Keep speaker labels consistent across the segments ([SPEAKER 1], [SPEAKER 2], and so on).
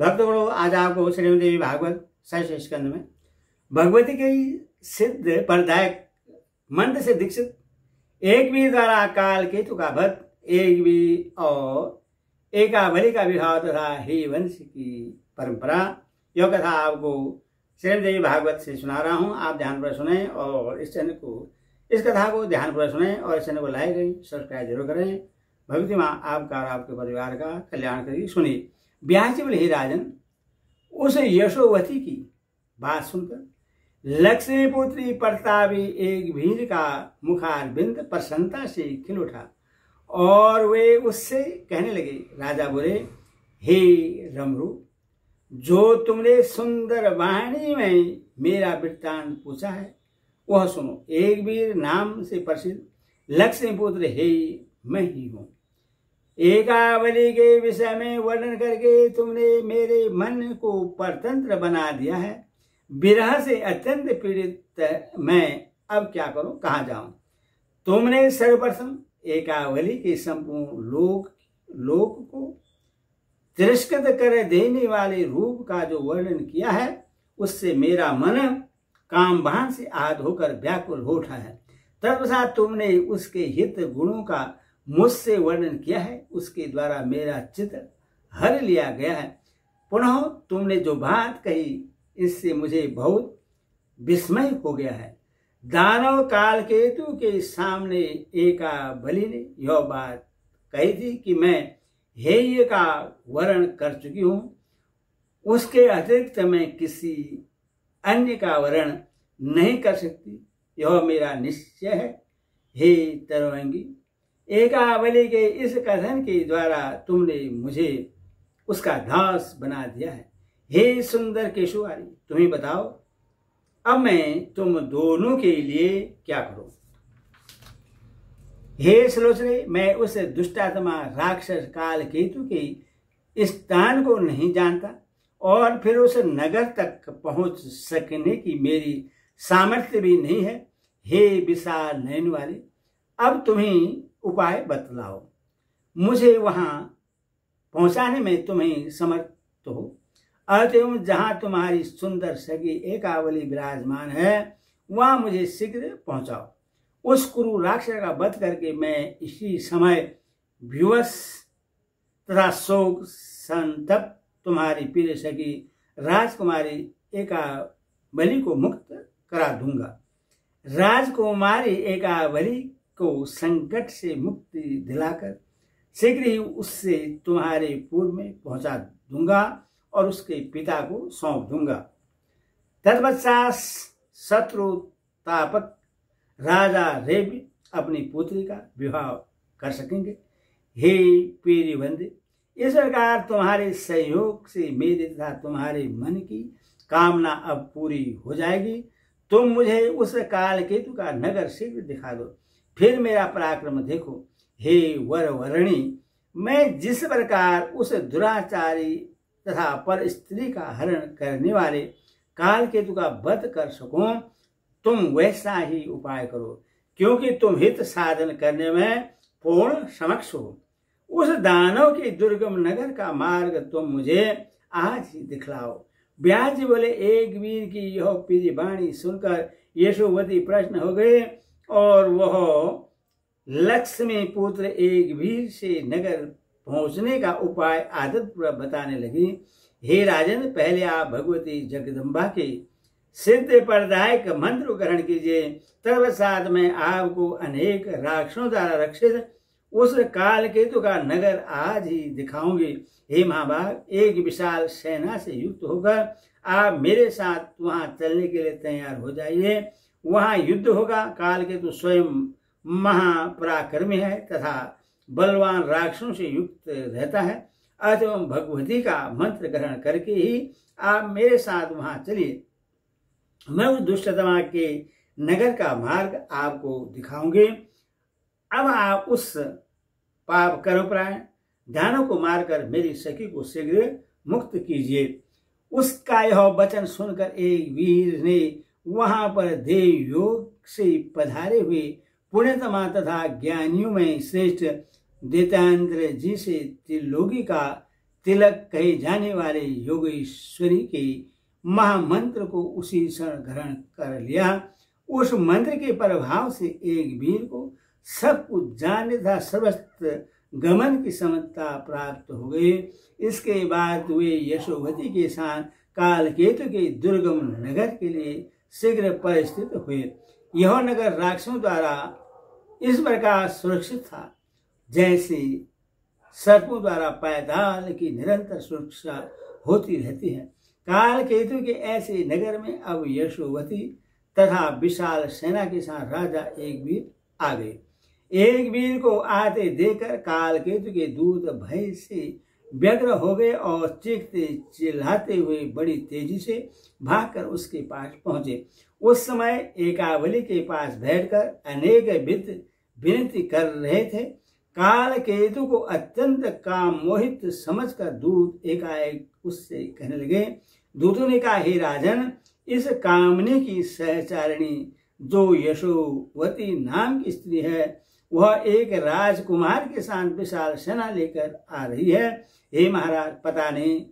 [SPEAKER 1] भक्तगणों, आज आपको श्रीमद्देवी भागवत षष्ठ स्कंद में भगवती के सिद्ध परदायक मंत्र से दीक्षित एक भी द्वारा काल केतु का वध, एक भी और एकावली का विवाह तथा ही वंश की परंपरा, यह कथा आपको श्रीमद्देवी भागवत से सुना रहा हूँ। आप ध्यानपूर्वक सुने और इस कथा को ध्यानपूर्वक सुने और इस चैनल को लाइक सब्सक्राइब जरूर करें। भगवती माँ आपका और आपके परिवार का कल्याण करेगी। सुनिए। व्यास जी बोले, हे राजन, उस यशोवती की बात सुनकर लक्ष्मी पुत्री प्रतापी एक भीर का मुखारबिंद प्रसन्नता से खिल उठा और वे उससे कहने लगे। राजा बोले, हे रमरू, जो तुमने सुंदर वाणी में मेरा वृत्तांत पूछा है वह सुनो। एक वीर नाम से प्रसिद्ध लक्ष्मी पुत्र हे मैं ही हूँ। एकावली के विषय में वर्णन करके तुमने मेरे मन को परतंत्र बना दिया है। विरह से अत्यंत पीड़ित मैं अब क्या करूं, कहाँ जाऊं। तुमने सर्वप्रथम एकावली के संपूर्ण लोक को तिरस्कृत कर देने वाले रूप का जो वर्णन किया है उससे मेरा मन कामबाण से आद होकर व्याकुल हो उठा है। तत्पश्चात तुमने उसके हित गुणों का मुझसे वर्णन किया है, उसके द्वारा मेरा चित्त हर लिया गया है। पुनः तुमने जो बात कही इससे मुझे बहुत विस्मय हो गया है। दानव काल केतु के सामने एकावली ने यह बात कही थी कि मैं हेय का वर्ण कर चुकी हूँ, उसके अतिरिक्त मैं किसी अन्य का वर्ण नहीं कर सकती, यह मेरा निश्चय है। हे तरवंगी, एकावली के इस कथन के द्वारा तुमने मुझे उसका दास बना दिया है। हे सुंदर केशवारी, तुम्हें बताओ अब मैं तुम दोनों के लिए क्या करूं। हे सलोचने, मैं उस दुष्टात्मा राक्षस काल केतु के स्थान को नहीं जानता और फिर उस नगर तक पहुंच सकने की मेरी सामर्थ्य भी नहीं है। हे विशाल नयन वाले, अब तुम्हें उपाय बतलाओ। मुझे वहां पहुंचाने में तुम्हें समर्थ हो। अतएव जहां तुम्हारी सुंदर सगी एकावली विराजमान है वहां मुझे शीघ्र पहुंचाओ। उस कुरु राक्षस का वध करके मैं इसी समय विवश तथा शोक संतप्त तुम्हारी प्रिय सगी राजकुमारी एकावली को मुक्त करा दूंगा। राजकुमारी एकावली को संकट से मुक्ति दिलाकर शीघ्र ही उससे तुम्हारे पूर्व में पहुंचा दूंगा और उसके पिता को सौंप दूंगा। तत्पश्चात शत्रुतापक राजा रेबी अपनी पुत्री का विवाह कर सकेंगे। हे पेरीबंदे, इस प्रकार तुम्हारे सहयोग से मेरे तथा तुम्हारे मन की कामना अब पूरी हो जाएगी। तुम मुझे उस काल केतु का नगर शीघ्र दिखा दो, फिर मेरा पराक्रम देखो। हे वर वरणी, मैं जिस प्रकार उस दुराचारी तथा पर स्त्री का हरण करने वाले काल केतु का वध कर सकूं, तुम वैसा ही उपाय करो, क्योंकि तुम हित साधन करने में पूर्ण समक्ष हो। उस दानव के दुर्गम नगर का मार्ग तुम मुझे आज ही दिखलाओ। व्यास जी बोले, एक वीर की यह प्रिय वाणी सुनकर यशोवती प्रश्न हो गए और वह लक्ष्मी पुत्र एक वीर से नगर पहुंचने का उपाय आदतपूर्वक बताने लगी। हे राजन, पहले आप भगवती जगदम्बा के सिद्ध परदायक मंत्र ग्रहण कीजिए। तत्पश्चात में आपको अनेक राक्षसों द्वारा रक्षित उस काल केतु का नगर आज ही दिखाऊंगी। हे महाभाग, एक विशाल सेना से युक्त होकर आप मेरे साथ वहां चलने के लिए तैयार हो जाइए। वहां युद्ध होगा। काल केतु स्वयं महापराक्रमी है तथा बलवान राक्षसों से युक्त रहता है। अतः भगवती का मंत्र ग्रहण करके ही आप मेरे साथ वहां चलिए। मैं उस दुष्टतमा के नगर का मार्ग आपको दिखाऊंगी। अब आप उस पाप कर्मपरायण दानव को मारकर मेरी सखी को शीघ्र मुक्त कीजिए। उसका यह वचन सुनकर एक वीर ने वहां पर देव योग से पधारे हुए पुण्यतमा तथा ज्ञानियों में श्रेष्ठ दैत्येंद्र जी से त्रिलोकी का तिलक कहे जाने वाले योगेश्वरी के महामंत्र को उसी क्षण ग्रहण कर लिया। उस मंत्र के प्रभाव से एक वीर को सब कुछ जानने तथा सर्वत्र गमन की समता प्राप्त हो गई। इसके बाद वे यशोवती के साथ कालकेतु के दुर्गम नगर के लिए शीघ्र परिस्थित हुए। यह नगर राक्षसों द्वारा इस प्रकार सुरक्षित था जैसे सर्पों द्वारा पाताल की निरंतर सुरक्षा होती रहती है। कालकेतु के ऐसे नगर में अब यशोवती तथा विशाल सेना के साथ राजा एक वीर आ गए। एक वीर को आते देखकर कालकेतु के दूत भय से व्यग्र हो गए और चीखते चिल्लाते हुए बड़ी तेजी से भागकर उसके पास पहुंचे। उस समय एकावली के पास बैठकर अनेक विनती कर रहे थे। कालकेतु को अत्यंत काम मोहित समझकर दूत एकाएक उससे कहने लगे। दूतों ने कहा, हे राजन, इस कामनी की सहचारिणी जो यशोवती नाम की स्त्री है वह एक राजकुमार के साथ विशाल सेना लेकर आ रही है। हे महाराज, पता नहीं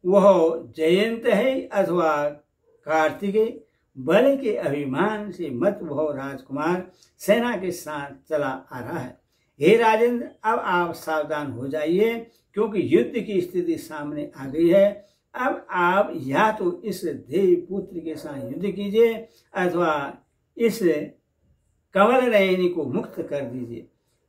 [SPEAKER 1] वह जयंत है अथवा कार्तिकेय। बल के अभिमान से मत वह राजकुमार सेना के साथ चला आ रहा है। हे राजेंद्र, अब आप सावधान हो जाइए क्योंकि युद्ध की स्थिति सामने आ गई है। अब आप या तो इस देवी पुत्र के साथ युद्ध कीजिए अथवा इस कंवल नयनी को मुक्त कर दीजिए।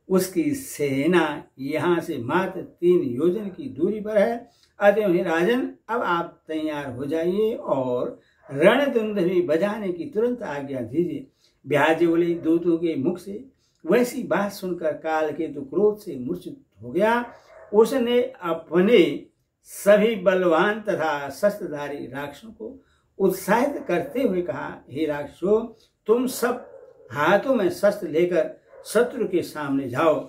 [SPEAKER 1] उसकी सेना यहाँ से मात्र 3 योजन की दूरी पर है। अतः हे राजन, अब आप तैयार हो जाइए और रणदुंदुभी बजाने की तुरंत आज्ञा दीजिए। ब्याजे बोले। दूतों के मुख से वैसी बात सुनकर कालकेतु क्रोध से मूर्छित हो गया। उसने अपने सभी बलवान तथा शस्त्रधारी राक्षसों को उत्साहित करते हुए कहा, हे राक्षसों, तुम सब हाथों में शस्त्र लेकर शत्रु के सामने जाओ।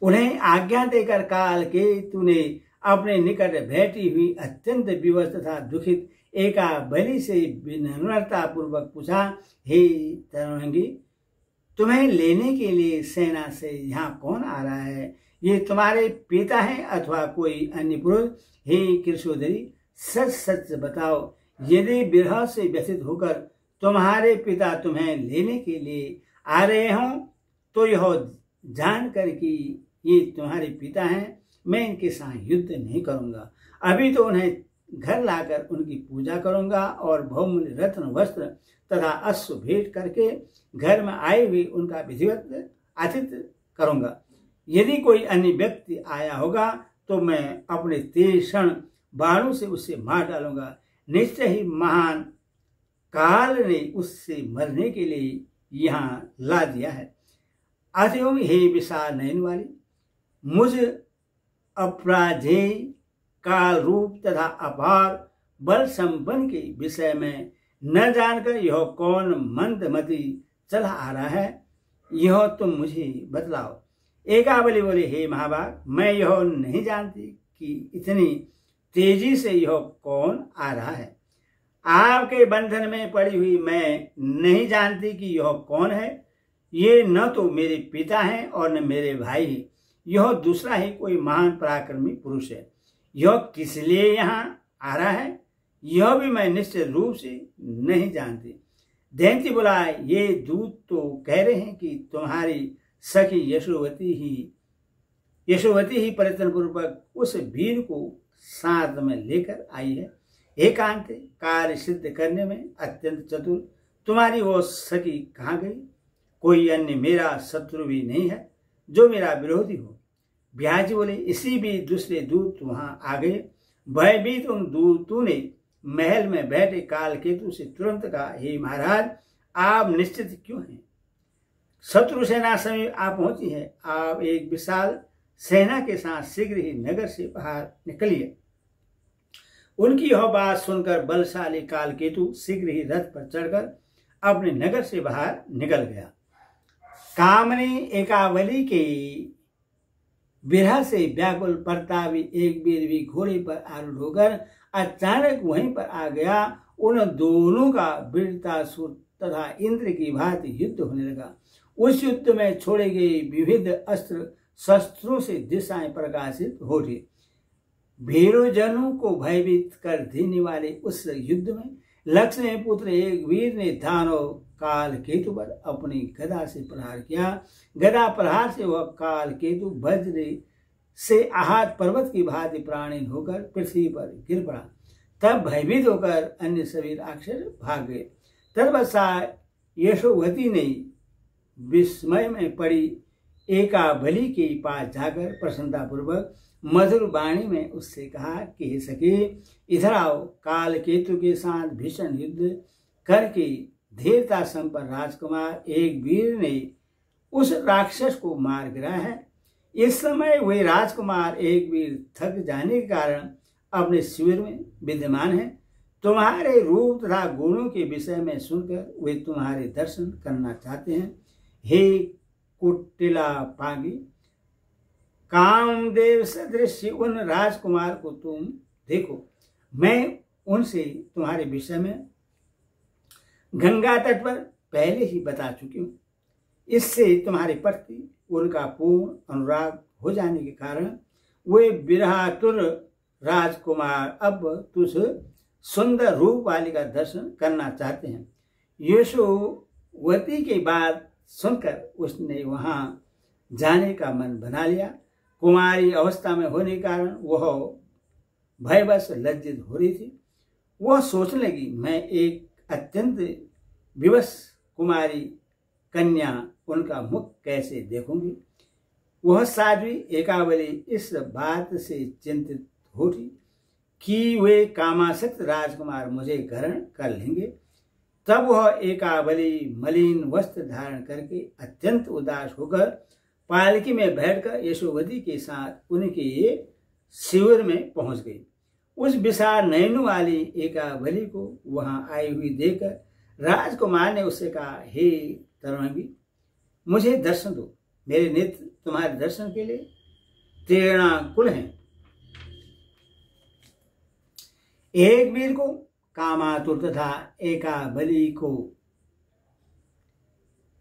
[SPEAKER 1] उन्हें आज्ञा देकर कालकेतु ने अपने निकट बैठी हुई अत्यंत विवश तथा दुखित एकावली से विनम्रता पूर्वक पूछा, हे तरंगी, तुम्हें लेने के लिए सेना से यहाँ कौन आ रहा है? ये तुम्हारे पिता हैं अथवा कोई अन्य पुरुष? हे कृशोदरी, सच सच बताओ, यदि विरह से व्यथित होकर तुम्हारे पिता तुम्हें लेने के लिए आ रहे हों तो यह जानकर कि ये तुम्हारे पिता हैं, मैं इनके साथ युद्ध नहीं करूंगा। अभी तो उन्हें घर लाकर उनकी पूजा करूंगा और बहुमूल्य रत्न वस्त्र तथा अश्व भेंट करके घर में आए हुए उनका विधिवत आतिथ्य करूंगा। यदि कोई अन्य व्यक्ति आया होगा तो मैं अपने तीक्ष्ण बाणों से उससे मार डालूंगा। निश्चय ही महान काल ने उससे मरने के लिए यहाँ ला दिया है। अतएव हे विशाल नयन वाली, मुझ अपराधेय काल रूप तथा अपार बल संपन्न के विषय में न जानकर यह कौन मंदमती चला आ रहा है, यह तुम मुझे बतलाओ। एकावली बोले, हे महाभाग, मैं यह नहीं जानती कि इतनी तेजी से यह कौन आ रहा है। आपके बंधन में पड़ी हुई मैं नहीं जानती कि यह कौन है। ये न तो मेरे पिता हैं और न मेरे भाई हैं, यह दूसरा ही कोई महान पराक्रमी पुरुष है। यह किस लिए यहाँ आ रहा है यह भी मैं निश्चित रूप से नहीं जानती। दैंती बोला, ये दूत तो कह रहे हैं कि तुम्हारी सखी यशोवती ही परितन पूर्वक उस वीर को साथ में लेकर आई है। एकांत कार्य सिद्ध करने में अत्यंत चतुर तुम्हारी वो सखी कहाँ गई? कोई अन्य मेरा शत्रु भी नहीं है जो मेरा विरोधी हो। ब्याजी बोले, इसी भी दूसरे दूत वहां आ गए। भयभीत उन दूतों ने महल में बैठे कालकेतु से तुरंत कहा, हे महाराज, आप निश्चित क्यों हैं? शत्रु सेना समीप आ पहुंची है। आप एक विशाल सेना के साथ शीघ्र ही नगर से बाहर निकलिए। उनकी यह बात सुनकर बलशाली कालकेतु शीघ्र ही रथ पर चढ़कर अपने नगर से बाहर निकल गया। कामनी एकावली के विरह से व्याकुल प्रतापी एक वीर भी घोड़े पर आरूढ़ होकर अचानक वहीं पर आ गया। उन दोनों का वीरतासुर तथा इंद्र की भांति युद्ध होने लगा। उस युद्ध में छोड़े गए विविध अस्त्र शस्त्रों से दिशाएं प्रकाशित हो रही। भीरुजनों को भयभीत कर देने वाले उस युद्ध में लक्ष्मण पुत्र एक वीर ने दानव काल केतु पर अपनी गदा से प्रहार किया। गदा प्रहार से वह काल केतु वज्र से आहत पर्वत की भांति प्राणहीन होकर पृथ्वी पर गिर पड़ा। तब भयभीत होकर अन्य सभी राक्षस भाग गए। तत्पश्चात यशोवती ने विस्मय में पड़ी एकाबली के पास जाकर प्रसन्नतापूर्वक मधुर वाणी में उससे कहा कि हे सखी, इधर आओ। काल केतु के साथ भीषण युद्ध करके धीरता संपन्न राजकुमार एक वीर ने उस राक्षस को मार गिराया है। इस समय वे राजकुमार एक वीर थक जाने के कारण अपने शिविर में विद्यमान है। तुम्हारे रूप तथा गुणों के विषय में सुनकर वे तुम्हारे दर्शन करना चाहते हैं। हे कुटिला पागी, कामदेव सदृश उन राजकुमार को तुम देखो। मैं उनसे तुम्हारे विषय में गंगा तट पर पहले ही बता चुकी हूँ। इससे तुम्हारे प्रति उनका पूर्ण अनुराग हो जाने के कारण वे विरहातुर राजकुमार अब तुझ सुंदर रूप वाली का दर्शन करना चाहते हैं। यशोवती की बात सुनकर उसने वहां जाने का मन बना लिया। कुमारी अवस्था में होने के कारण वह भयवश लज्जित हो रही थी। वह सोचने लगी, मैं एक अत्यंत विवश कुमारी कन्या उनका मुख कैसे देखूंगी। वह साध्वी एकावली इस बात से चिंतित हो रही कि वे कामासक्त राजकुमार मुझे ग्रहण कर लेंगे। तब वह एकावली मलिन वस्त्र धारण करके अत्यंत उदास होकर पालकी में बैठकर यशोवती के साथ उनके शिविर में पहुंच गई। उस विशाल नयनों वाली एकावली को वहां आई हुई देखकर राजकुमार ने उससे कहा, हे तरुणी, मुझे दर्शन दो। मेरे नेत्र तुम्हारे दर्शन के लिए प्रेरणाकुल हैं। एक वीर को कामातुर तथा एकाबली को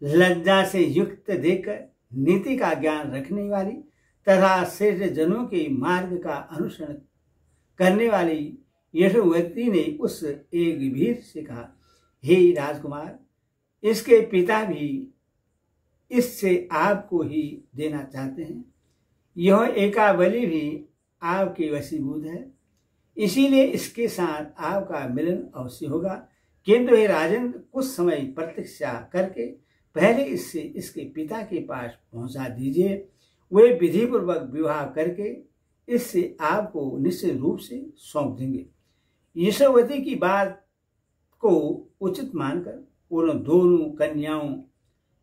[SPEAKER 1] लज्जा से युक्त देखकर नीति का ज्ञान रखने वाली तथा श्रेष्ठ जनों के मार्ग का अनुसरण करने वाली यशोवती ने उस एक वीर से कहा, हे राजकुमार, इसके पिता भी इससे आपको ही देना चाहते हैं। यह एकाबली भी आपके वशीभूत है, इसीलिए इसके साथ आपका मिलन अवश्य होगा। किंतु हे राजन, कुछ समय प्रतीक्षा करके पहले इससे इसके पिता के पास पहुंचा दीजिए। वे विधि पूर्वक विवाह करके इससे आपको निश्चित रूप से सौंप देंगे। यशोवती की बात को उचित मानकर उन दोनों कन्याओं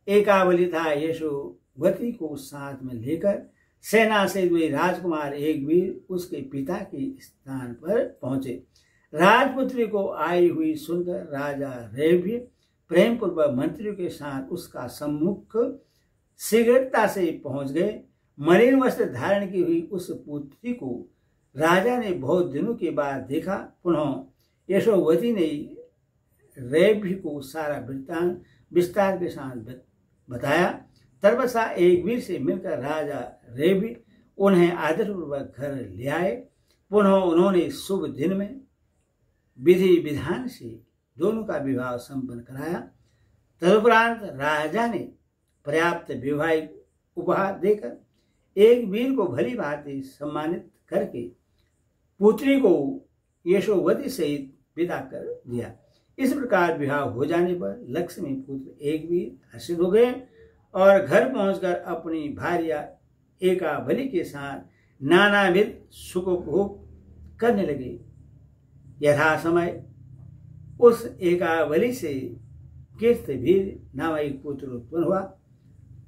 [SPEAKER 1] एकावली तथा यशोवती को साथ में लेकर सेना से वे राजकुमार एक वीर उसके पिता के स्थान पर पहुंचे। राजपुत्री को आई हुई सुनकर राजा रेभ्य प्रेम पूर्वक मंत्रियों के साथ उसका सम्मुख शीघ्रता से पहुंच गए। मलिन वस्त्र धारण की हुई उस पुत्री को राजा ने बहुत दिनों के बाद देखा। पुनः यशोवती ने रेभ्य को सारा वृत्तांत विस्तार के साथ बताया। तर्वसा एक वीर से मिलकर राजा रेभ्य उन्हें आदरपूर्वक घर ले आए। पुनः उन्होंने शुभ दिन में विधि विधान से दोनों का विवाह संपन्न कराया। तदुपरांत राजा ने पर्याप्त वैवाहिक उपहार देकर एक वीर को भली भांति सम्मानित करके पुत्री को यशोवती सहित विदा कर दिया। इस प्रकार विवाह हो जाने पर लक्ष्मी पुत्र एक वीर हर्षित हो गए और घर पहुंचकर अपनी भार्या एकाबली के साथ नानाविध सुखोपभोग करने लगे। यथा समय उस एकाबली से कीर्तिवीर नामक एक पुत्र उत्पन्न हुआ।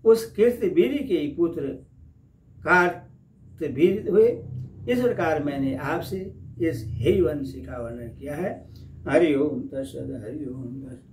[SPEAKER 1] उस कीर्तिवीर के पुत्र कार्तवीर हुए। इस प्रकार मैंने आपसे इस हेय वंश का वर्णन किया है। हरि ओम तत्सत। हरि ओम तत्सत।